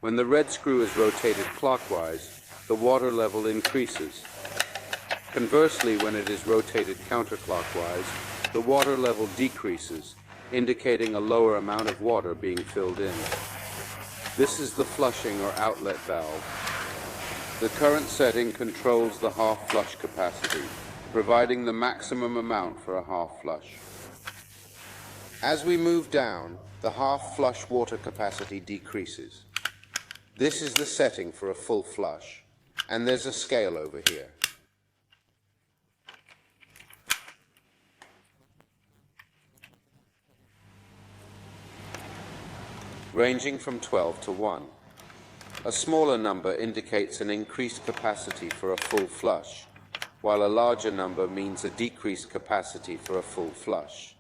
When the red screw is rotated clockwise, the water level increases. Conversely, when it is rotated counterclockwise, the water level decreases, indicating a lower amount of water being filled in. This is the flushing or outlet valve. The current setting controls the half flush capacity, providing the maximum amount for a half flush. As we move down, the half flush water capacity decreases. This is the setting for a full flush, and there's a scale over here. Ranging from 12 to 1. A smaller number indicates an increased capacity for a full flush, while a larger number means a decreased capacity for a full flush.